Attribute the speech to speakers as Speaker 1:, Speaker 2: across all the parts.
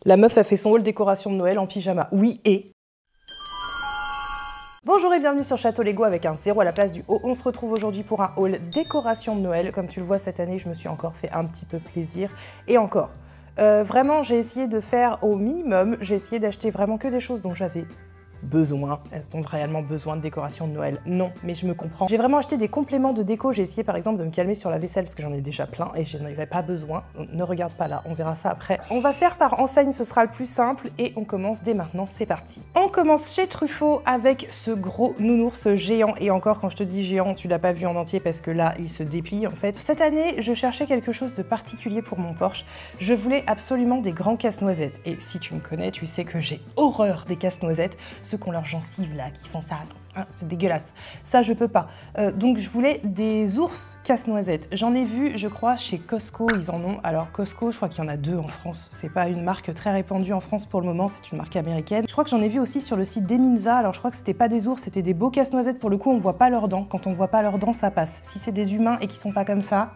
Speaker 1: La meuf a fait son haul décoration de Noël en pyjama. Oui, et... Bonjour et bienvenue sur Château Lego avec un 0 à la place du O. On se retrouve aujourd'hui pour un haul décoration de Noël. Comme tu le vois, cette année, je me suis encore fait un petit peu plaisir. Et encore, vraiment, j'ai essayé de faire au minimum. J'ai essayé d'acheter vraiment que des choses dont j'avais besoin. Elles ont réellement besoin de décoration de Noël? Non, mais je me comprends. J'ai vraiment acheté des compléments de déco. J'ai essayé par exemple de me calmer sur la vaisselle parce que j'en ai déjà plein et je n'en avais pas besoin. Ne regarde pas là, on verra ça après. On va faire par enseigne, ce sera le plus simple et on commence dès maintenant, c'est parti. On commence chez Truffaut avec ce gros nounours géant et encore quand je te dis géant, tu l'as pas vu en entier parce que là, il se déplie en fait. Cette année, je cherchais quelque chose de particulier pour mon Porsche. Je voulais absolument des grands casse-noisettes et si tu me connais, tu sais que j'ai horreur des casse-noisettes. Ceux qui ont leurs gencives là, qui font ça, hein, c'est dégueulasse. Ça, je peux pas. Donc, je voulais des ours casse-noisettes. J'en ai vu, je crois, chez Costco, ils en ont. Alors, Costco, je crois qu'il y en a 2 en France. C'est pas une marque très répandue en France pour le moment, c'est une marque américaine. Je crois que j'en ai vu aussi sur le site d'Eminza. Alors, je crois que c'était pas des ours, c'était des beaux casse-noisettes. Pour le coup, on voit pas leurs dents. Quand on voit pas leurs dents, ça passe. Si c'est des humains et qui sont pas comme ça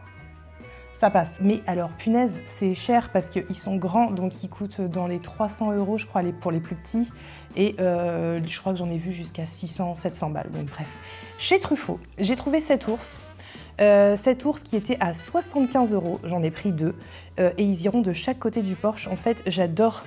Speaker 1: passe. Mais alors, punaise, c'est cher parce qu'ils sont grands, donc ils coûtent dans les 300 €, je crois, pour les plus petits. Et je crois que j'en ai vu jusqu'à 600, 700 balles. Donc bref. Chez Truffaut, j'ai trouvé cet ours. Cet ours qui était à 75 €, j'en ai pris 2. Et ils iront de chaque côté du Porsche. En fait, j'adore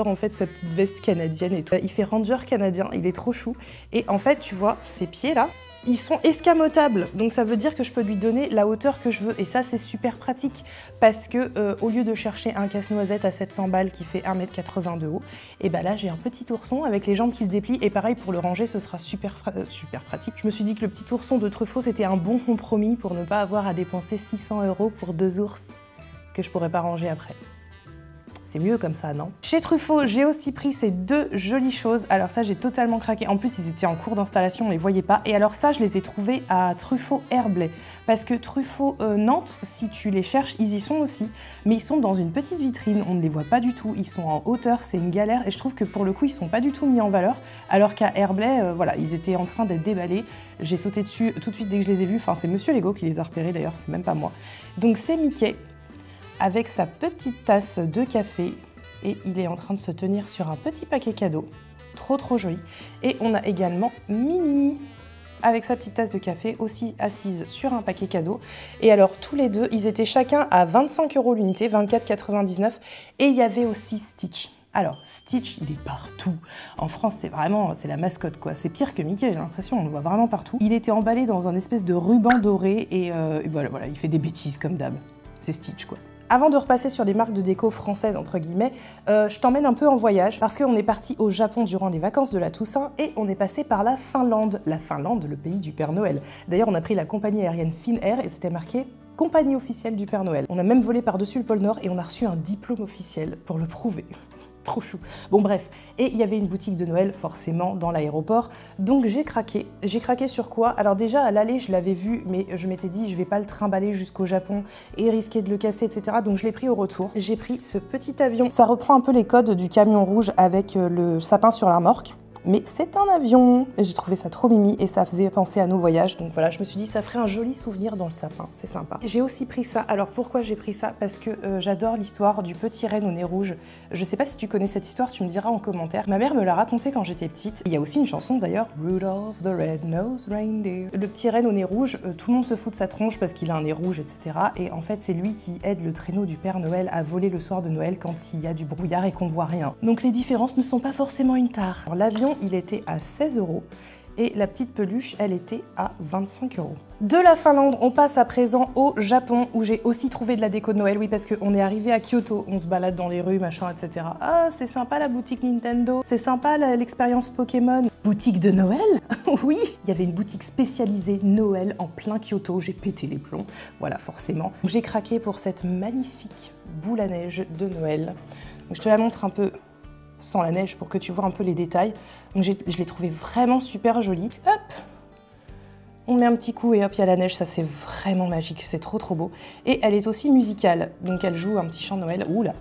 Speaker 1: en fait sa petite veste canadienne et tout. Il fait ranger canadien, il est trop chou. Et en fait, tu vois, ses pieds là, ils sont escamotables. Donc ça veut dire que je peux lui donner la hauteur que je veux. Et ça, c'est super pratique parce que au lieu de chercher un casse-noisette à 700 balles qui fait 1,80 m de haut, et ben là, j'ai un petit ourson avec les jambes qui se déplient. Et pareil, pour le ranger, ce sera super pratique. Je me suis dit que le petit ourson de Truffaut, c'était un bon compromis pour ne pas avoir à dépenser 600 € pour 2 ours que je pourrais pas ranger après. C'est mieux comme ça, non? Chez Truffaut, j'ai aussi pris ces 2 jolies choses. Alors ça, j'ai totalement craqué. En plus, ils étaient en cours d'installation, on les voyait pas. Et alors ça, je les ai trouvés à Truffaut Herblay. Parce que Truffaut Nantes, si tu les cherches, ils y sont aussi. Mais ils sont dans une petite vitrine, on ne les voit pas du tout. Ils sont en hauteur, c'est une galère. Et je trouve que pour le coup, ils sont pas du tout mis en valeur. Alors qu'à Herblay, voilà, ils étaient en train d'être déballés. J'ai sauté dessus tout de suite dès que je les ai vus. Enfin, c'est Monsieur Lego qui les a repérés d'ailleurs, c'est même pas moi. Donc c'est Mickey avec sa petite tasse de café et il est en train de se tenir sur un petit paquet cadeau, trop joli. Et on a également Minnie avec sa petite tasse de café aussi assise sur un paquet cadeau. Et alors tous les deux, ils étaient chacun à 25 € l'unité, 24,99 €. Et il y avait aussi Stitch. Alors, Stitch, il est partout. En France, c'est la mascotte, quoi. C'est pire que Mickey, j'ai l'impression, on le voit vraiment partout. Il était emballé dans un espèce de ruban doré et voilà, il fait des bêtises comme d'hab. C'est Stitch, quoi. Avant de repasser sur les marques de déco françaises, entre guillemets, je t'emmène un peu en voyage parce qu'on est parti au Japon durant les vacances de la Toussaint et on est passé par la Finlande. La Finlande, le pays du Père Noël. D'ailleurs, on a pris la compagnie aérienne Finnair et c'était marqué « Compagnie officielle du Père Noël ». On a même volé par-dessus le pôle Nord et on a reçu un diplôme officiel pour le prouver. Trop chou. Bon bref, et il y avait une boutique de Noël forcément dans l'aéroport, donc j'ai craqué. J'ai craqué sur quoi? Alors déjà à l'aller je l'avais vu, mais je m'étais dit je vais pas le trimballer jusqu'au Japon et risquer de le casser, etc. Donc je l'ai pris au retour. J'ai pris ce petit avion. Ça reprend un peu les codes du camion rouge avec le sapin sur la remorque. Mais c'est un avion. J'ai trouvé ça trop mimi et ça faisait penser à nos voyages. Donc voilà, je me suis dit ça ferait un joli souvenir dans le sapin, c'est sympa. J'ai aussi pris ça. Alors pourquoi j'ai pris ça? Parce que j'adore l'histoire du petit renne au nez rouge. Je sais pas si tu connais cette histoire, tu me diras en commentaire. Ma mère me l'a racontée quand j'étais petite. Il y a aussi une chanson d'ailleurs, Rudolph the Red-Nosed Reindeer. Le petit renne au nez rouge, tout le monde se fout de sa tronche parce qu'il a un nez rouge, etc. Et en fait, c'est lui qui aide le traîneau du Père Noël à voler le soir de Noël quand il y a du brouillard et qu'on voit rien. Donc les différences ne sont pas forcément une tare. L'avion, il était à 16 € et la petite peluche, elle était à 25 €. De la Finlande, on passe à présent au Japon où j'ai aussi trouvé de la déco de Noël. Oui, parce qu'on est arrivé à Kyoto, on se balade dans les rues, machin, etc. Ah, c'est sympa la boutique Nintendo, c'est sympa l'expérience Pokémon. Boutique de Noël? Oui, il y avait une boutique spécialisée Noël en plein Kyoto, j'ai pété les plombs, voilà, forcément. J'ai craqué pour cette magnifique boule à neige de Noël. Donc, je te la montre un peu sans la neige pour que tu vois un peu les détails. Donc je l'ai trouvée vraiment super jolie. Hop, on met un petit coup et hop, il y a la neige, ça c'est vraiment magique, c'est trop beau. Et elle est aussi musicale, donc elle joue un petit chant de Noël. Ouh là,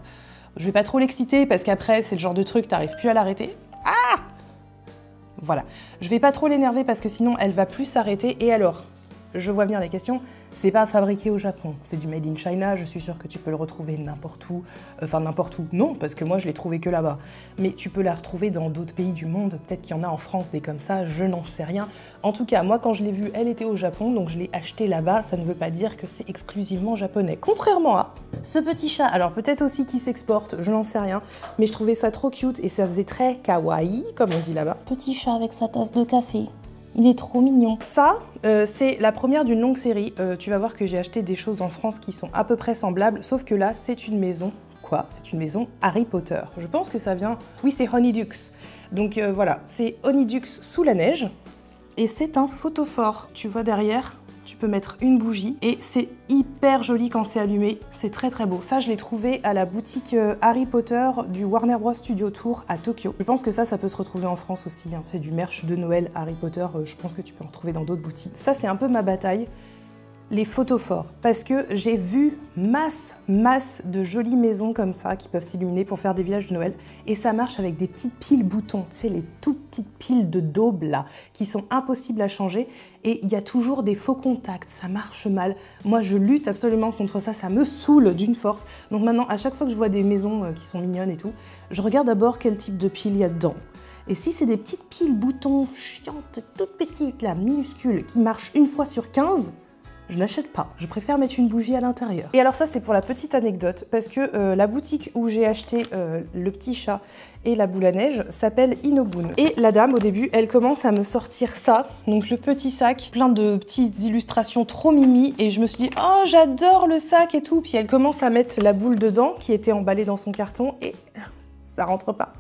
Speaker 1: je vais pas trop l'exciter parce qu'après c'est le genre de truc, t'arrives plus à l'arrêter. Ah! Voilà, je vais pas trop l'énerver parce que sinon elle va plus s'arrêter. Et alors, je vois venir les questions, c'est pas fabriqué au Japon, c'est du made in China, je suis sûre que tu peux le retrouver n'importe où, enfin n'importe où, non, parce que moi je l'ai trouvé que là-bas, mais tu peux la retrouver dans d'autres pays du monde, peut-être qu'il y en a en France des comme ça, je n'en sais rien. En tout cas, moi quand je l'ai vue, elle était au Japon, donc je l'ai achetée là-bas, ça ne veut pas dire que c'est exclusivement japonais, contrairement à ce petit chat, alors peut-être aussi qu'il s'exporte, je n'en sais rien, mais je trouvais ça trop cute et ça faisait très kawaii, comme on dit là-bas. Petit chat avec sa tasse de café. Il est trop mignon. Ça, c'est la première d'une longue série. Tu vas voir que j'ai acheté des choses en France qui sont à peu près semblables, sauf que là, c'est une maison. Quoi? C'est une maison Harry Potter. Je pense que ça vient... Oui, c'est Honeydukes. Donc voilà, c'est Honeydukes sous la neige. Et c'est un photophore. Tu vois derrière, tu peux mettre une bougie. Et c'est hyper joli quand c'est allumé. C'est très très beau. Ça, je l'ai trouvé à la boutique Harry Potter du Warner Bros Studio Tour à Tokyo. Je pense que ça peut se retrouver en France aussi. Hein. C'est du merch de Noël Harry Potter. Je pense que tu peux en retrouver dans d'autres boutiques. Ça, c'est un peu ma bataille. Les photophores, parce que j'ai vu masse de jolies maisons comme ça qui peuvent s'illuminer pour faire des villages de Noël et ça marche avec des petites piles boutons, tu sais, les tout petites piles de daubes là qui sont impossibles à changer et il y a toujours des faux contacts, ça marche mal. Moi je lutte absolument contre ça, ça me saoule d'une force. Donc maintenant à chaque fois que je vois des maisons qui sont mignonnes et tout, je regarde d'abord quel type de pile il y a dedans. Et si c'est des petites piles boutons chiantes, toutes petites là, minuscules, qui marchent une fois sur 15, je n'achète pas, je préfère mettre une bougie à l'intérieur. Et alors ça c'est pour la petite anecdote, parce que la boutique où j'ai acheté le petit chat et la boule à neige s'appelle Inobun. Et la dame au début, elle commence à me sortir ça, donc le petit sac, plein de petites illustrations trop mimi, et je me suis dit « Oh j'adore le sac et tout !» Puis elle commence à mettre la boule dedans, qui était emballée dans son carton, et ça rentre pas.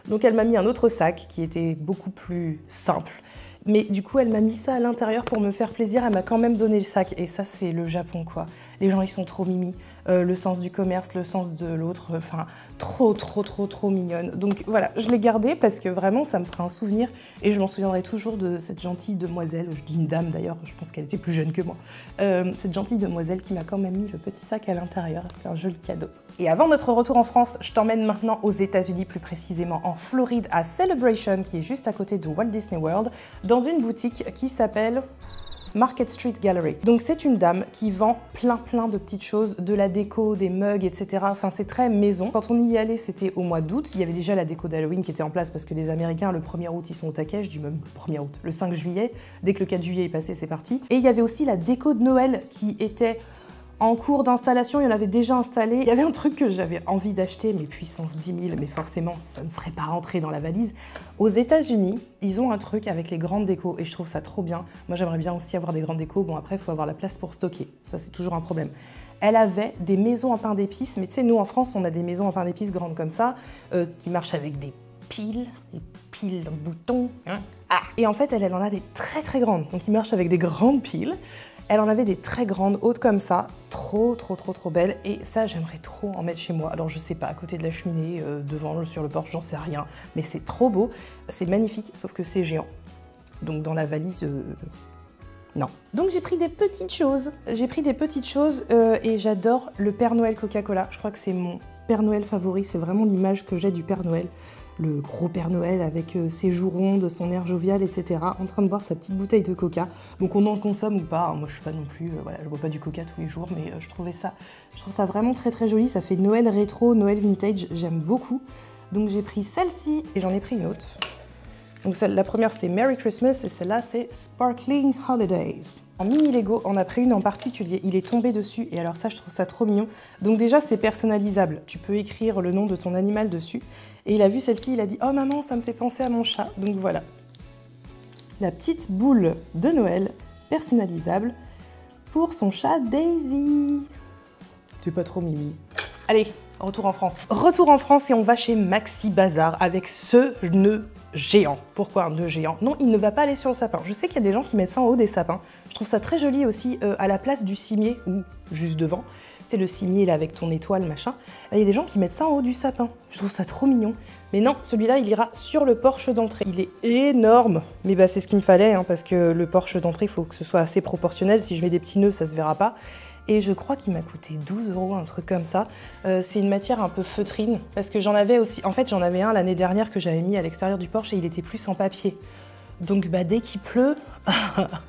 Speaker 1: Donc elle m'a mis un autre sac qui était beaucoup plus simple. Mais du coup, elle m'a mis ça à l'intérieur pour me faire plaisir. Elle m'a quand même donné le sac. Et ça, c'est le Japon, quoi. Les gens, ils sont trop mimi. Le sens du commerce, le sens de l'autre. Enfin, trop mignonne. Donc voilà, je l'ai gardé parce que vraiment, ça me fera un souvenir. Et je m'en souviendrai toujours de cette gentille demoiselle. Je dis une dame, d'ailleurs. Je pense qu'elle était plus jeune que moi. Cette gentille demoiselle qui m'a quand même mis le petit sac à l'intérieur. C'était un joli cadeau. Et avant notre retour en France, je t'emmène maintenant aux États-Unis, plus précisément en Floride, à Celebration, qui est juste à côté de Walt Disney World, dans une boutique qui s'appelle Market Street Gallery. Donc c'est une dame qui vend plein de petites choses, de la déco, des mugs, etc. Enfin c'est très maison. Quand on y allait, c'était au mois d'août. Il y avait déjà la déco d'Halloween qui était en place parce que les Américains, le 1er août, ils sont au taquet. Je dis même le 1er août, le 5 juillet. Dès que le 4 juillet est passé, c'est parti. Et il y avait aussi la déco de Noël qui était en cours d'installation, il y en avait déjà installé. Il y avait un truc que j'avais envie d'acheter, mais puissance 10 000, mais forcément, ça ne serait pas rentré dans la valise. Aux États-Unis, ils ont un truc avec les grandes décos, et je trouve ça trop bien. Moi, j'aimerais bien aussi avoir des grandes décos. Bon, après, il faut avoir la place pour stocker. Ça, c'est toujours un problème. Elle avait des maisons en pain d'épices, mais tu sais, nous, en France, on a des maisons en pain d'épices grandes comme ça, qui marchent avec des piles de boutons. Hein. Ah. Et en fait, elle en a des très grandes. Donc, ils marchent avec des grandes piles. Elle en avait des très grandes, hautes comme ça, trop belles, et ça j'aimerais trop en mettre chez moi. Alors je sais pas, à côté de la cheminée, devant, sur le porche, j'en sais rien, mais c'est trop beau, c'est magnifique, sauf que c'est géant. Donc dans la valise, non. Donc j'ai pris des petites choses, et j'adore le Père Noël Coca-Cola. Je crois que c'est mon Père Noël favori, c'est vraiment l'image que j'ai du Père Noël. Le gros Père Noël avec ses joues rondes, son air jovial, etc. en train de boire sa petite bouteille de coca. Donc on en consomme ou pas, moi je suis pas non plus, voilà, je bois pas du coca tous les jours, mais je trouve ça vraiment très joli. Ça fait Noël rétro, Noël vintage, j'aime beaucoup. Donc j'ai pris celle-ci et j'en ai pris une autre. Donc la première c'était Merry Christmas et celle-là c'est Sparkling Holidays. En mini Lego, on a pris une en particulier, il est tombé dessus et alors ça je trouve ça trop mignon. Donc déjà c'est personnalisable, tu peux écrire le nom de ton animal dessus. Et il a vu celle-ci, il a dit « Oh maman, ça me fait penser à mon chat ». Donc voilà. La petite boule de Noël personnalisable pour son chat Daisy. C'est pas trop mimi. Allez, retour en France. Retour en France et on va chez Maxi Bazar avec ce nœud géant. Pourquoi un nœud géant? Non, il ne va pas aller sur le sapin. Je sais qu'il y a des gens qui mettent ça en haut des sapins. Je trouve ça très joli aussi à la place du cimier ou juste devant. C'est le cimier là avec ton étoile machin. Il y a des gens qui mettent ça en haut du sapin. Je trouve ça trop mignon. Mais non, celui-là il ira sur le porche d'entrée. Il est énorme. Mais bah c'est ce qu'il me fallait hein, parce que le porche d'entrée il faut que ce soit assez proportionnel. Si je mets des petits nœuds ça se verra pas. Et je crois qu'il m'a coûté 12 €, un truc comme ça. C'est une matière un peu feutrine, parce que j'en avais aussi... En fait, j'en avais un l'année dernière que j'avais mis à l'extérieur du porche et il était plus en papier. Donc bah dès qu'il pleut,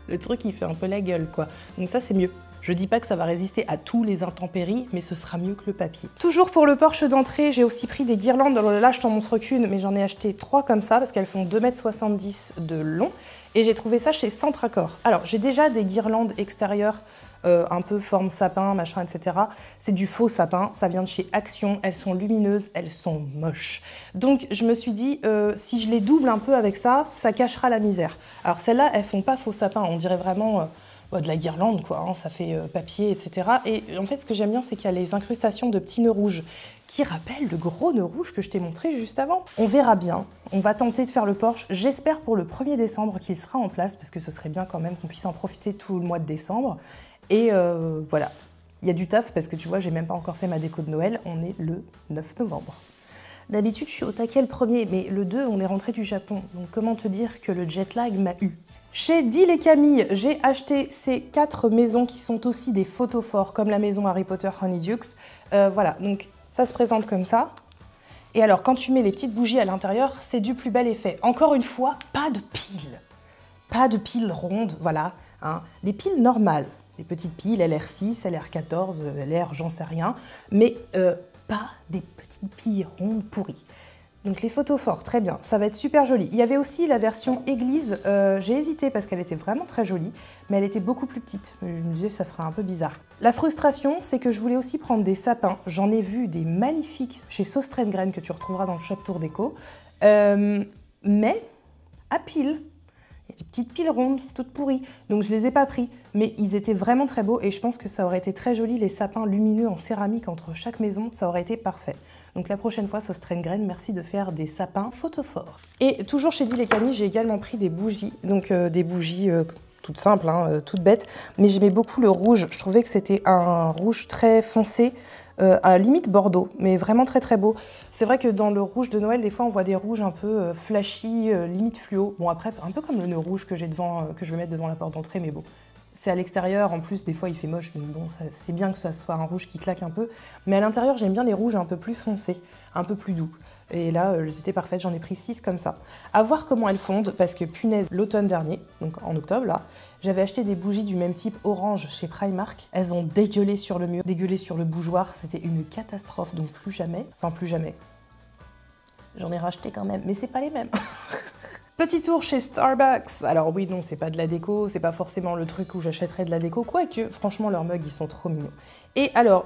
Speaker 1: le truc il fait un peu la gueule quoi. Donc ça c'est mieux. Je dis pas que ça va résister à tous les intempéries, mais ce sera mieux que le papier. Toujours pour le porche d'entrée, j'ai aussi pris des guirlandes. Alors là, je t'en montre qu'une, mais j'en ai acheté 3 comme ça, parce qu'elles font 2,70 m de long. Et j'ai trouvé ça chez Centracor. Alors, j'ai déjà des guirlandes extérieures, un peu forme sapin, machin, etc. C'est du faux sapin, ça vient de chez Action. Elles sont lumineuses, elles sont moches. Donc, je me suis dit, si je les double un peu avec ça, ça cachera la misère. Alors, celles-là, elles font pas faux sapin, on dirait vraiment... de la guirlande, quoi, hein, ça fait papier, etc. Et en fait, ce que j'aime bien, c'est qu'il y a les incrustations de petits nœuds rouges qui rappellent le gros nœud rouge que je t'ai montré juste avant. On verra bien, on va tenter de faire le Porsche. J'espère pour le 1er décembre qu'il sera en place, parce que ce serait bien quand même qu'on puisse en profiter tout le mois de décembre. Et voilà, il y a du taf, parce que tu vois, j'ai même pas encore fait ma déco de Noël, on est le 9 novembre. D'habitude, je suis au taquet le 1er, mais le 2, on est rentré du Japon. Donc comment te dire que le jet lag m'a eu? Chez Deal et Camille, j'ai acheté ces 4 maisons qui sont aussi des photophores, comme la maison Harry Potter Honeydukes. Voilà, donc ça se présente comme ça. Et alors, quand tu mets les petites bougies à l'intérieur, c'est du plus bel effet. Encore une fois, pas de piles. Pas de piles rondes, voilà. Hein. Des piles normales. Des petites piles, LR6, LR14, LR, j'en sais rien. Mais pas des petites piles rondes pourries. Donc les photophores, très bien, ça va être super joli. Il y avait aussi la version église, j'ai hésité parce qu'elle était vraiment très jolie, mais elle était beaucoup plus petite. Je me disais ça ferait un peu bizarre. La frustration, c'est que je voulais aussi prendre des sapins. J'en ai vu des magnifiques chez Sostrengren que tu retrouveras dans le shop Tour Déco, mais à piles. Il y a des petites piles rondes, toutes pourries. Donc je les ai pas pris, mais ils étaient vraiment très beaux et je pense que ça aurait été très joli, les sapins lumineux en céramique entre chaque maison, ça aurait été parfait. Donc la prochaine fois, Sostrengren, merci de faire des sapins photophores. Et toujours chez Deal et Camille, j'ai également pris des bougies, donc des bougies toutes simples, hein, toutes bêtes, mais j'aimais beaucoup le rouge. Je trouvais que c'était un rouge très foncé, à limite Bordeaux, mais vraiment très très beau. C'est vrai que dans le rouge de Noël, des fois on voit des rouges un peu flashy, limite fluo. Bon après, un peu comme le nœud rouge que j'ai devant, que je vais mettre devant la porte d'entrée, mais bon. C'est à l'extérieur, en plus des fois il fait moche, donc bon, c'est bien que ça soit un rouge qui claque un peu. Mais à l'intérieur, j'aime bien les rouges un peu plus foncés, un peu plus doux. Et là, c'était parfait, j'en ai pris 6 comme ça. À voir comment elles fondent, parce que punaise, l'automne dernier, donc en octobre là, j'avais acheté des bougies du même type orange chez Primark. Elles ont dégueulé sur le mur, dégueulé sur le bougeoir, c'était une catastrophe, donc plus jamais. Enfin, plus jamais. J'en ai racheté quand même, mais c'est pas les mêmes. Petit tour chez Starbucks. Alors oui, non, c'est pas de la déco, c'est pas forcément le truc où j'achèterais de la déco, quoique, franchement, leurs mugs, ils sont trop mignons. Et alors,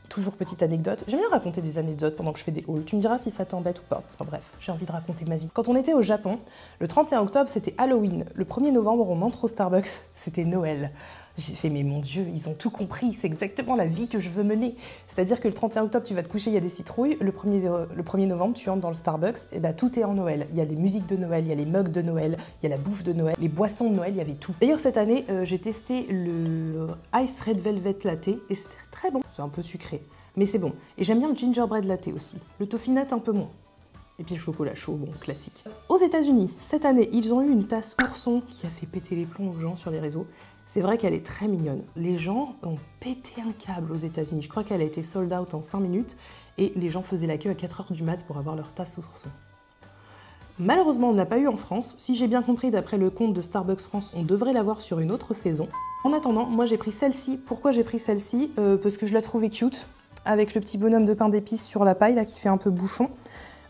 Speaker 1: toujours petite anecdote, j'aime bien raconter des anecdotes pendant que je fais des hauls, tu me diras si ça t'embête ou pas. Enfin bref, j'ai envie de raconter ma vie. Quand on était au Japon, le 31 octobre, c'était Halloween. Le 1er novembre, on entre au Starbucks, c'était Noël. J'ai fait, mais mon Dieu, ils ont tout compris, c'est exactement la vie que je veux mener. C'est-à-dire que le 31 octobre, tu vas te coucher, il y a des citrouilles, le 1er novembre, tu entres dans le Starbucks, et bah tout est en Noël. Il y a les musiques de Noël, il y a les mugs de Noël, il y a la bouffe de Noël, les boissons de Noël, il y avait tout. D'ailleurs, cette année, j'ai testé le Ice Red Velvet Latte, et c'était très bon. C'est un peu sucré, mais c'est bon. Et j'aime bien le Gingerbread Latte aussi. Le Toffee un peu moins. Et puis le chocolat chaud, bon, classique. Aux États-Unis, cette année, ils ont eu une tasse ourson qui a fait péter les plombs aux gens sur les réseaux. C'est vrai qu'elle est très mignonne. Les gens ont pété un câble aux États-Unis. Je crois qu'elle a été sold out en 5 minutes et les gens faisaient la queue à 4 h du mat pour avoir leur tasse ourson. Malheureusement, on ne l'a pas eu en France. Si j'ai bien compris, d'après le compte de Starbucks France, on devrait l'avoir sur une autre saison. En attendant, moi j'ai pris celle-ci. Pourquoi j'ai pris celle-ci? Parce que je la trouvais cute, avec le petit bonhomme de pain d'épices sur la paille là qui fait un peu bouchon.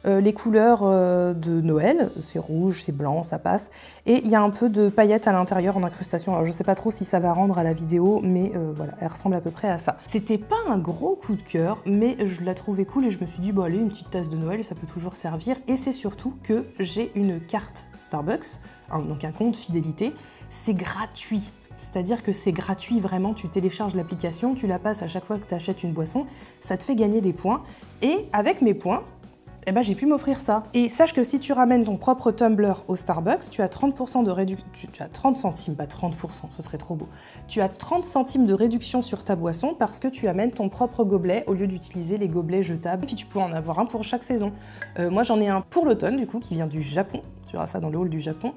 Speaker 1: Les couleurs de Noël, c'est rouge, c'est blanc, ça passe. Et il y a un peu de paillettes à l'intérieur en incrustation. Alors je sais pas trop si ça va rendre à la vidéo, mais voilà, elle ressemble à peu près à ça. C'était pas un gros coup de cœur, mais je la trouvais cool et je me suis dit, bon allez, une petite tasse de Noël, ça peut toujours servir. Et c'est surtout que j'ai une carte Starbucks, donc un compte fidélité, c'est gratuit. C'est-à-dire que c'est gratuit vraiment, tu télécharges l'application, tu la passes à chaque fois que tu achètes une boisson, ça te fait gagner des points. Et avec mes points, eh ben, j'ai pu m'offrir ça. Et sache que si tu ramènes ton propre tumbler au Starbucks, tu as 30% de réduction, tu as 30 centimes, pas 30%, ce serait trop beau. Tu as 30 centimes de réduction sur ta boisson parce que tu amènes ton propre gobelet au lieu d'utiliser les gobelets jetables. Et puis tu peux en avoir un pour chaque saison. Moi j'en ai un pour l'automne du coup qui vient du Japon. Tu verras ça dans le hall du Japon.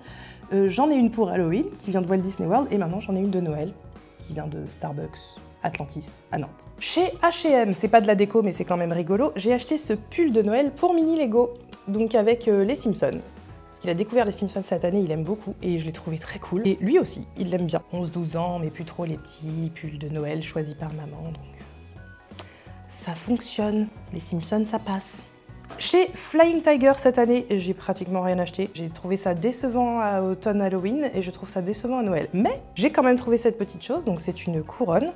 Speaker 1: J'en ai une pour Halloween qui vient de Walt Disney World et maintenant j'en ai une de Noël qui vient de Starbucks Atlantis à Nantes. Chez H&M, c'est pas de la déco mais c'est quand même rigolo, j'ai acheté ce pull de Noël pour Mini Lego, donc avec les Simpsons. parce qu'il a découvert les Simpsons cette année, il aime beaucoup et je l'ai trouvé très cool. Et lui aussi, il l'aime bien. 11-12 ans, mais plus trop les petits pulls de Noël choisis par maman, donc ça fonctionne. Les Simpsons, ça passe. Chez Flying Tiger cette année, j'ai pratiquement rien acheté. J'ai trouvé ça décevant à automne Halloween et je trouve ça décevant à Noël. Mais j'ai quand même trouvé cette petite chose, donc c'est une couronne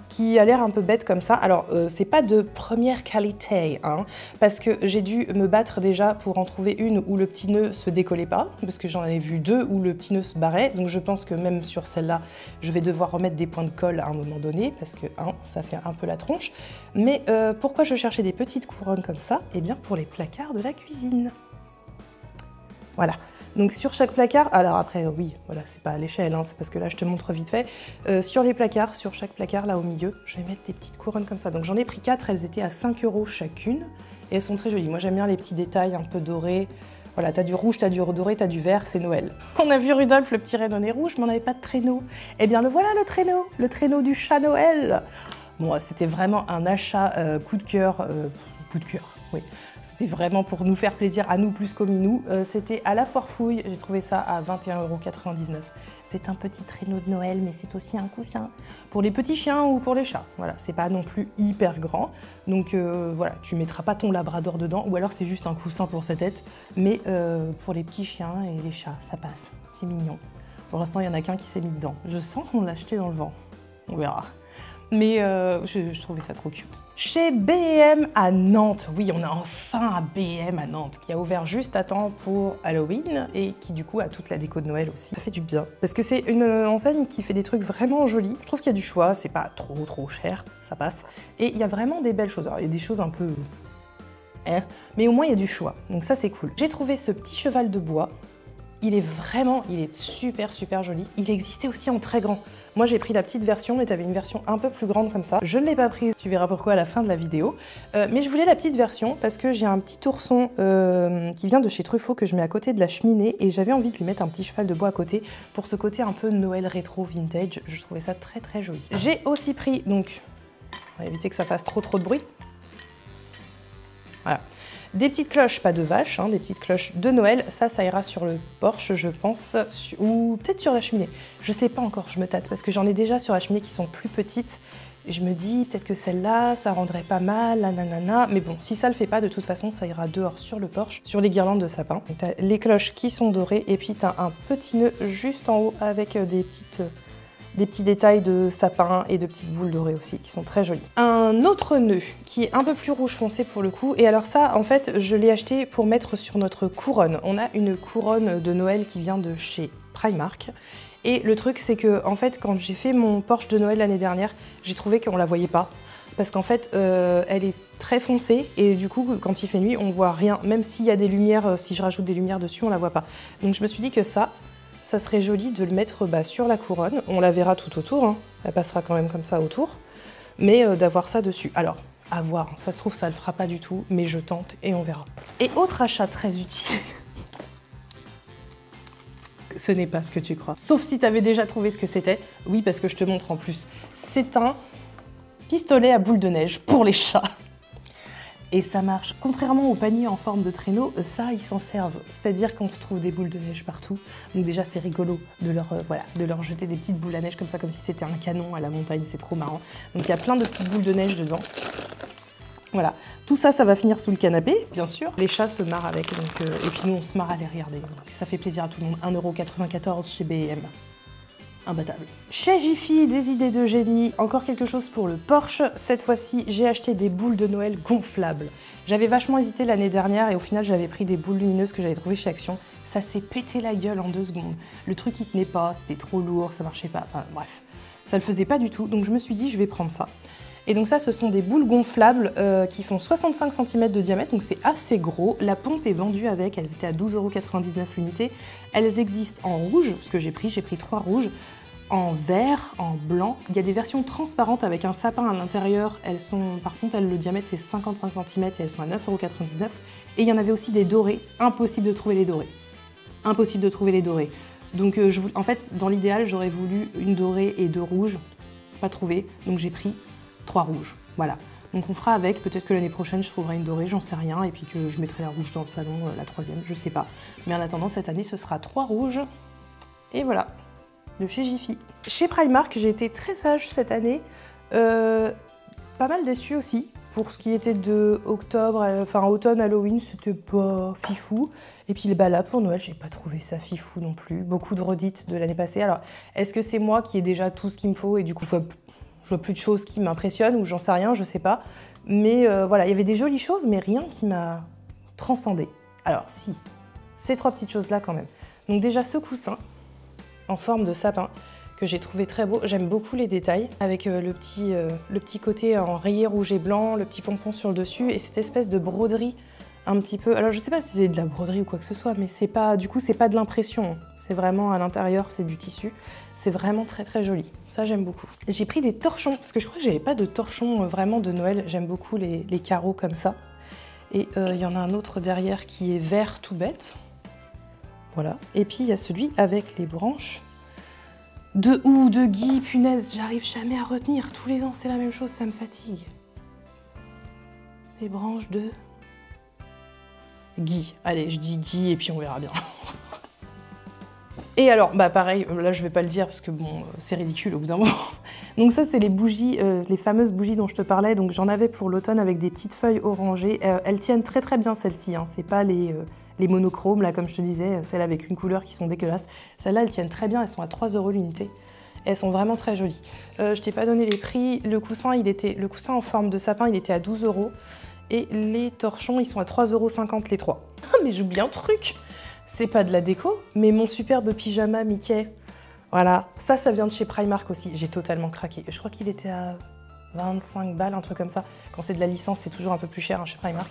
Speaker 1: qui a l'air un peu bête comme ça. Alors, c'est pas de première qualité, hein, parce que j'ai dû me battre déjà pour en trouver une où le petit nœud se décollait pas, parce que j'en avais vu deux où le petit nœud se barrait, donc je pense que même sur celle-là, je vais devoir remettre des points de colle à un moment donné, parce que, hein, ça fait un peu la tronche. Mais pourquoi je cherchais des petites couronnes comme ça? Eh bien, pour les placards de la cuisine. Voilà. Donc sur chaque placard, alors après oui, voilà, c'est pas à l'échelle, hein, c'est parce que là je te montre vite fait. Sur les placards, sur chaque placard là au milieu, je vais mettre des petites couronnes comme ça. Donc j'en ai pris 4, elles étaient à 5 € chacune et elles sont très jolies. Moi j'aime bien les petits détails un peu dorés. Voilà, t'as du rouge, t'as du doré, t'as du vert, c'est Noël. On a vu Rudolph le petit rennonnet rouge, mais on n'avait pas de traîneau. Eh bien le voilà le traîneau du chat Noël. Bon, c'était vraiment un achat coup de cœur, oui. C'était vraiment pour nous faire plaisir à nous plus qu'aux minous. C'était à la Foire Fouille, j'ai trouvé ça à 21,99 €. C'est un petit traîneau de Noël, mais c'est aussi un coussin pour les petits chiens ou pour les chats. Voilà, c'est pas non plus hyper grand. Donc voilà, tu mettras pas ton labrador dedans, ou alors c'est juste un coussin pour sa tête. Mais pour les petits chiens et les chats, ça passe. C'est mignon. Pour l'instant, il y en a qu'un qui s'est mis dedans. Je sens qu'on l'a acheté dans le vent. On verra. Mais je trouvais ça trop cute. Chez B&M à Nantes, oui, on a enfin un B&M à Nantes qui a ouvert juste à temps pour Halloween et qui du coup a toute la déco de Noël aussi. Ça fait du bien parce que c'est une enseigne qui fait des trucs vraiment jolis. Je trouve qu'il y a du choix, c'est pas trop cher, ça passe. Et il y a vraiment des belles choses. Alors il y a des choses un peu... mais au moins il y a du choix, donc ça c'est cool. J'ai trouvé ce petit cheval de bois. Il est super joli. Il existait aussi en très grand. Moi j'ai pris la petite version, mais tu avais une version un peu plus grande comme ça. Je ne l'ai pas prise, tu verras pourquoi à la fin de la vidéo. Mais je voulais la petite version parce que j'ai un petit ourson qui vient de chez Truffaut que je mets à côté de la cheminée et j'avais envie de lui mettre un petit cheval de bois à côté pour ce côté un peu Noël rétro vintage. Je trouvais ça très joli. J'ai aussi pris, donc, on va éviter que ça fasse trop de bruit. Voilà. Des petites cloches, pas de vache, hein, des petites cloches de Noël. Ça ira sur le porche, je pense, ou peut-être sur la cheminée. Je sais pas encore, je me tâte, parce que j'en ai déjà sur la cheminée qui sont plus petites. Et je me dis, peut-être que celle-là, ça rendrait pas mal, nanana. Mais bon, si ça le fait pas, de toute façon, ça ira dehors sur le porche, sur les guirlandes de sapin. Donc t'as les cloches qui sont dorées, et puis t'as un petit nœud juste en haut avec des petits détails de sapin et de petites boules dorées aussi qui sont très jolies. Un autre nœud qui est un peu plus rouge foncé pour le coup, et alors ça en fait je l'ai acheté pour mettre sur notre couronne. On a une couronne de Noël qui vient de chez Primark. Et le truc c'est que en fait quand j'ai fait mon Porsche de Noël l'année dernière, j'ai trouvé qu'on la voyait pas. Parce qu'en fait elle est très foncée et du coup quand il fait nuit on voit rien. Même s'il y a des lumières, si je rajoute des lumières dessus on la voit pas. Donc je me suis dit que ça serait joli de le mettre sur la couronne. On la verra tout autour, hein. Elle passera quand même comme ça autour, mais d'avoir ça dessus. Alors, à voir, ça se trouve ça le fera pas du tout, mais je tente et on verra. Et autre achat très utile, ce n'est pas ce que tu crois. Sauf si tu avais déjà trouvé ce que c'était. Oui, parce que je te montre en plus. C'est un pistolet à boule de neige pour les chats. Et ça marche. Contrairement au panier en forme de traîneau, ça, ils s'en servent. C'est-à-dire qu'on trouve des boules de neige partout. Donc déjà, c'est rigolo de leur jeter des petites boules à neige comme ça, comme si c'était un canon à la montagne. C'est trop marrant. Donc il y a plein de petites boules de neige dedans. Voilà. Tout ça, ça va finir sous le canapé, bien sûr. Les chats se marrent avec. Donc, et puis nous, on se marre à les regarder. Donc, ça fait plaisir à tout le monde. 1,94 € chez B&M. Imbattable. Chez Jiffy, des idées de génie, encore quelque chose pour le Porsche. Cette fois-ci, j'ai acheté des boules de Noël gonflables. J'avais vachement hésité l'année dernière et au final, j'avais pris des boules lumineuses que j'avais trouvées chez Action. Ça s'est pété la gueule en 2 secondes. Le truc, il tenait pas, c'était trop lourd, ça marchait pas, enfin bref. Ça le faisait pas du tout, donc je me suis dit, je vais prendre ça. Et donc ça, ce sont des boules gonflables qui font 65 cm de diamètre, donc c'est assez gros. La pompe est vendue avec, elles étaient à 12,99 € l'unité. Elles existent en rouge, ce que j'ai pris 3 rouges, en vert, en blanc. Il y a des versions transparentes avec un sapin à l'intérieur. Elles sont, par contre, le diamètre c'est 55 cm et elles sont à 9,99 €. Et il y en avait aussi des dorés. Impossible de trouver les dorés. Impossible de trouver les dorés. Donc en fait, dans l'idéal, j'aurais voulu une dorée et 2 rouges. Pas trouvé, donc j'ai pris 3 rouges. Voilà. Donc on fera avec, peut-être que l'année prochaine je trouverai une dorée, j'en sais rien, et puis que je mettrai la rouge dans le salon, la troisième, je sais pas. Mais en attendant, cette année ce sera 3 rouges, et voilà, de chez Jiffy. Chez Primark, j'ai été très sage cette année, pas mal déçue aussi. Pour ce qui était de octobre, enfin automne, Halloween, c'était pas fifou. Et puis bah là, pour Noël, j'ai pas trouvé ça fifou non plus. Beaucoup de redites de l'année passée. Alors, est-ce que c'est moi qui ai déjà tout ce qu'il me faut et du coup, je vois plus de choses qui m'impressionnent ou j'en sais rien, je sais pas. Mais voilà, il y avait des jolies choses, mais rien qui m'a transcendée. Alors, si, ces 3 petites choses-là quand même. Donc déjà, ce coussin en forme de sapin, que j'ai trouvé très beau. J'aime beaucoup les détails, avec le petit côté en rayé rouge et blanc, le petit pompon sur le dessus, et cette espèce de broderie un petit peu... Alors je sais pas si c'est de la broderie ou quoi que ce soit, mais c'est pas, du coup c'est pas de l'impression, c'est vraiment à l'intérieur, c'est du tissu. C'est vraiment très très joli, ça j'aime beaucoup. J'ai pris des torchons, parce que je crois que j'avais pas de torchons vraiment de Noël, j'aime beaucoup les carreaux comme ça. Et il y en a un autre derrière qui est vert tout bête. Voilà, et puis il y a celui avec les branches de ou de Guy, punaise, j'arrive jamais à retenir. Tous les ans, c'est la même chose, ça me fatigue. Les branches de Guy. Allez, je dis Guy et puis on verra bien. Et alors, bah pareil, là je vais pas le dire parce que bon, c'est ridicule au bout d'un moment. Donc ça, c'est les bougies, les fameuses bougies dont je te parlais. Donc j'en avais pour l'automne avec des petites feuilles orangées. Elles tiennent très très bien celles-ci, hein. C'est pas les monochromes, là, comme je te disais, celles avec une couleur qui sont dégueulasses. Celles-là, elles tiennent très bien, elles sont à 3 € l'unité. Elles sont vraiment très jolies. Je t'ai pas donné les prix. Le coussin en forme de sapin, il était à 12 €. Et les torchons, ils sont à 3,50 € les 3. Ah, mais j'oublie un truc. C'est pas de la déco, mais mon superbe pyjama Mickey. Voilà, ça vient de chez Primark aussi. J'ai totalement craqué. Je crois qu'il était à 25 balles, un truc comme ça. Quand c'est de la licence, c'est toujours un peu plus cher hein, chez Primark.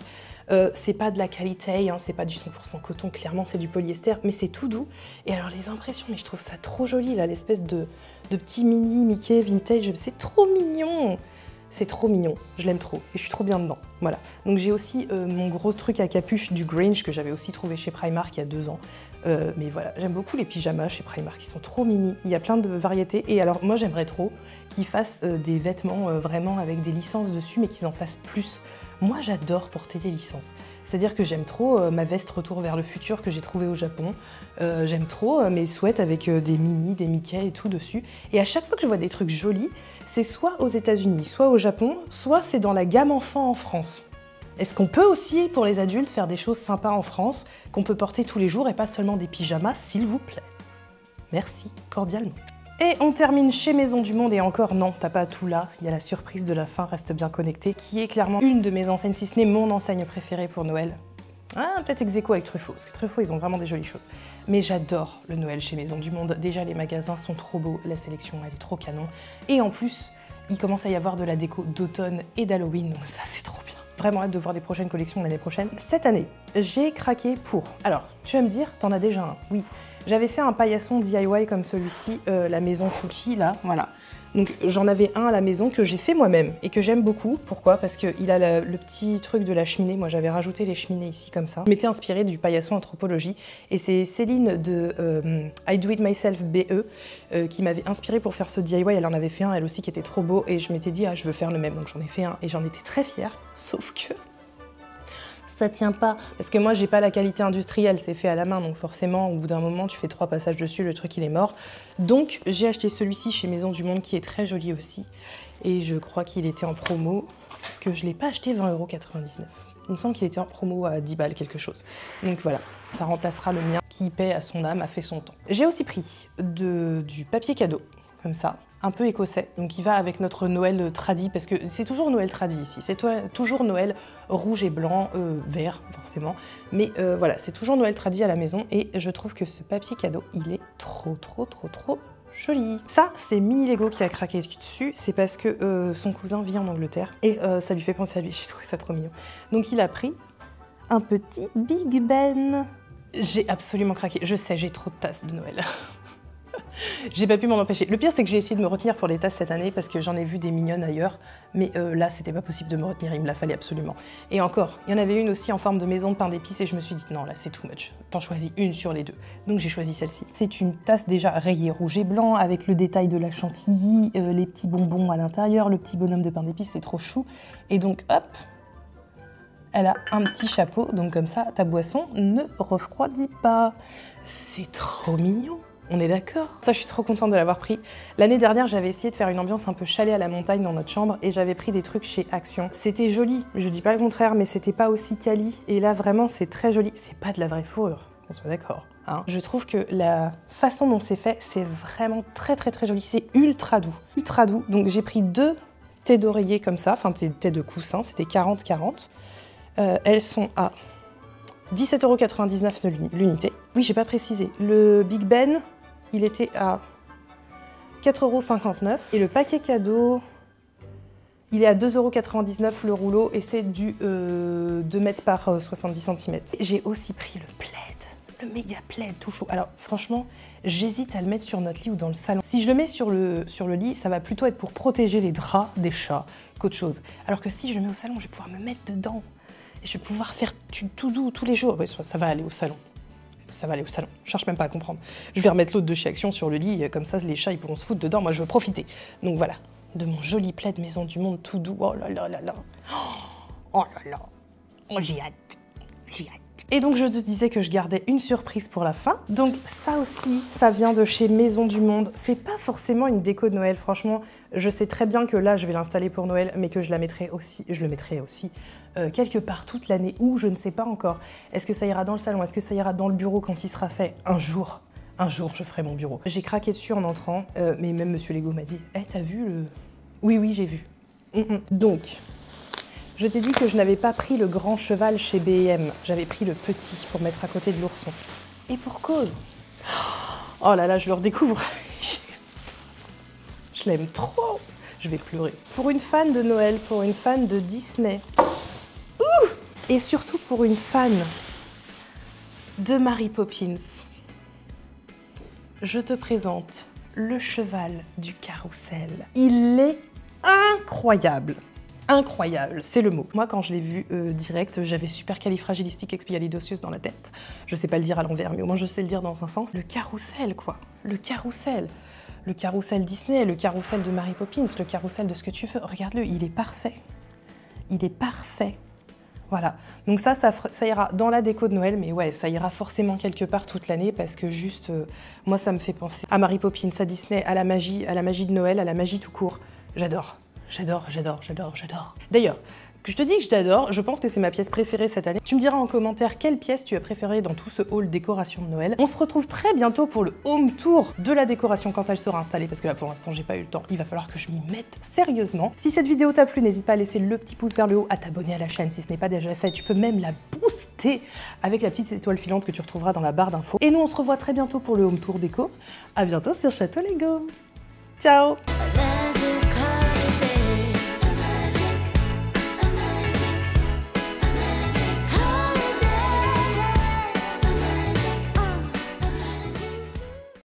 Speaker 1: C'est pas de la qualité, hein, c'est pas du 100% coton, clairement c'est du polyester, mais c'est tout doux. Et alors les impressions, mais je trouve ça trop joli là, l'espèce de petit mini Mickey vintage, c'est trop mignon. C'est trop mignon, je l'aime trop et je suis trop bien dedans. Voilà. Donc j'ai aussi mon gros truc à capuche du Grinch que j'avais aussi trouvé chez Primark il y a 2 ans. Mais voilà, j'aime beaucoup les pyjamas chez Primark, ils sont trop mimi. Il y a plein de variétés et alors moi j'aimerais trop qu'ils fassent des vêtements vraiment avec des licences dessus mais qu'ils en fassent plus. Moi j'adore porter des licences. C'est-à-dire que j'aime trop ma veste Retour vers le futur que j'ai trouvée au Japon. J'aime trop mes sweats avec des mini, des Mickey et tout dessus. Et à chaque fois que je vois des trucs jolis, c'est soit aux États-Unis, soit au Japon, soit c'est dans la gamme enfant en France. Est-ce qu'on peut aussi, pour les adultes, faire des choses sympas en France, qu'on peut porter tous les jours et pas seulement des pyjamas, s'il vous plaît? Merci, cordialement. Et on termine chez Maison du Monde, et encore non, t'as pas tout là, il y a la surprise de la fin, reste bien connecté, qui est clairement une de mes enseignes, si ce n'est mon enseigne préférée pour Noël. Ah, peut-être ex-aequo avec Truffaut, parce que Truffaut, ils ont vraiment des jolies choses. Mais j'adore le Noël chez Maison du Monde. Déjà, les magasins sont trop beaux, la sélection, elle est trop canon. Et en plus, il commence à y avoir de la déco d'automne et d'Halloween, donc ça, c'est trop bien. Vraiment hâte de voir les prochaines collections l'année prochaine. Cette année, j'ai craqué pour... Alors, tu vas me dire, t'en as déjà un. Oui, j'avais fait un paillasson DIY comme celui-ci, la maison Cookie, là, voilà. Donc j'en avais un à la maison que j'ai fait moi-même et que j'aime beaucoup. Pourquoi? Parce qu'il a le petit truc de la cheminée. Moi j'avais rajouté les cheminées ici comme ça. Je m'étais inspirée du paillasson Anthropologie et c'est Céline de I Do It Myself BE qui m'avait inspirée pour faire ce DIY. Elle en avait fait un elle aussi qui était trop beau et je m'étais dit ah je veux faire le même. Donc j'en ai fait un et j'en étais très fière. Sauf que ça tient pas. Parce que moi, j'ai pas la qualité industrielle, c'est fait à la main, donc forcément, au bout d'un moment, tu fais 3 passages dessus, le truc, il est mort. Donc, j'ai acheté celui-ci chez Maison du Monde, qui est très joli aussi. Et je crois qu'il était en promo, parce que je l'ai pas acheté 20,99 €. Il me semble qu'il était en promo à 10 balles, quelque chose. Donc voilà, ça remplacera le mien, qui paie à son âme, a fait son temps. J'ai aussi pris du papier cadeau, comme ça, un peu écossais, donc il va avec notre Noël tradi, parce que c'est toujours Noël tradi ici, c'est toujours Noël rouge et blanc, vert forcément, mais voilà, c'est toujours Noël tradi à la maison, et je trouve que ce papier cadeau, il est trop joli. Ça, c'est Mini Lego qui a craqué dessus, c'est parce que son cousin vit en Angleterre, et ça lui fait penser à lui, j'ai trouvé ça trop mignon. Donc il a pris un petit Big Ben. J'ai absolument craqué, je sais, j'ai trop de tasses de Noël. J'ai pas pu m'en empêcher. Le pire, c'est que j'ai essayé de me retenir pour les tasses cette année parce que j'en ai vu des mignonnes ailleurs. Mais là, c'était pas possible de me retenir, il me la fallait absolument. Et encore, il y en avait une aussi en forme de maison de pain d'épices et je me suis dit non, là, c'est too much. T'en choisis une sur les deux. Donc j'ai choisi celle-ci. C'est une tasse déjà rayée rouge et blanc avec le détail de la chantilly, les petits bonbons à l'intérieur, le petit bonhomme de pain d'épices, c'est trop chou. Et donc, hop, elle a un petit chapeau, donc comme ça, ta boisson ne refroidit pas. C'est trop mignon. On est d'accord? Ça, je suis trop contente de l'avoir pris. L'année dernière, j'avais essayé de faire une ambiance un peu chalet à la montagne dans notre chambre et j'avais pris des trucs chez Action. C'était joli, je dis pas le contraire, mais c'était pas aussi quali. Et là, vraiment, c'est très joli. C'est pas de la vraie fourrure, on soit d'accord. Hein. Je trouve que la façon dont c'est fait, c'est vraiment très joli. C'est ultra doux. Ultra doux. Donc j'ai pris 2 thés d'oreiller comme ça, enfin thés de coussin, c'était 40-40. Elles sont à 17,99 € l'unité. Oui, j'ai pas précisé. Le Big Ben, il était à 4,59 € et le paquet cadeau, il est à 2,99 € le rouleau et c'est du 2 mètres par 70 cm. J'ai aussi pris le plaid, le méga plaid tout chaud. Alors franchement, j'hésite à le mettre sur notre lit ou dans le salon. Si je le mets sur le lit, ça va plutôt être pour protéger les draps des chats qu'autre chose. Alors que si je le mets au salon, je vais pouvoir me mettre dedans. Et je vais pouvoir faire tout doux tous les jours. Ouais, ça va aller au salon. Ça va aller au salon. Je cherche même pas à comprendre. Je vais remettre l'autre de chez Action sur le lit, comme ça les chats ils pourront se foutre dedans. Moi je veux profiter. Donc voilà, de mon joli plaid Maison du Monde tout doux. Oh là là là là. Oh là là. Oh, j'ai hâte. J'ai hâte. Et donc je te disais que je gardais une surprise pour la fin. Donc ça aussi, ça vient de chez Maison du Monde. C'est pas forcément une déco de Noël. Franchement, je sais très bien que là je vais l'installer pour Noël, mais que je le mettrai aussi quelque part toute l'année ou je ne sais pas encore. Est-ce que ça ira dans le salon? Est-ce que ça ira dans le bureau quand il sera fait? Un jour, je ferai mon bureau. J'ai craqué dessus en entrant, mais même Monsieur Lego m'a dit « Eh, t'as vu le… » Oui, j'ai vu. Donc, je t'ai dit que je n'avais pas pris le grand cheval chez B&M. J'avais pris le petit pour mettre à côté de l'ourson. Et pour cause. Oh là là, je le redécouvre. Je l'aime trop. Je vais pleurer. Pour une fan de Noël, pour une fan de Disney, et surtout pour une fan de Mary Poppins, je te présente le cheval du carrousel. Il est incroyable. Incroyable, c'est le mot. Moi, quand je l'ai vu direct, j'avais supercalifragilisticexpialidocious dans la tête. Je sais pas le dire à l'envers, mais au moins je sais le dire dans un sens. Le carrousel, quoi. Le carrousel. Le carrousel Disney, le carrousel de Mary Poppins, le carrousel de ce que tu veux. Regarde-le, il est parfait. Il est parfait. Voilà, donc ça ira dans la déco de Noël, mais ouais, ça ira forcément quelque part toute l'année parce que juste, moi ça me fait penser à Mary Poppins, à Disney, à la magie de Noël, à la magie tout court. J'adore, j'adore, j'adore, j'adore, j'adore. D'ailleurs, que je te dis que je t'adore, je pense que c'est ma pièce préférée cette année. Tu me diras en commentaire quelle pièce tu as préférée dans tout ce haul décoration de Noël. On se retrouve très bientôt pour le home tour de la décoration quand elle sera installée, parce que là pour l'instant j'ai pas eu le temps. Il va falloir que je m'y mette sérieusement. Si cette vidéo t'a plu, n'hésite pas à laisser le petit pouce vers le haut, à t'abonner à la chaîne si ce n'est pas déjà fait. Tu peux même la booster avec la petite étoile filante que tu retrouveras dans la barre d'infos. Et nous on se revoit très bientôt pour le home tour déco. À bientôt sur Château Lego. Ciao!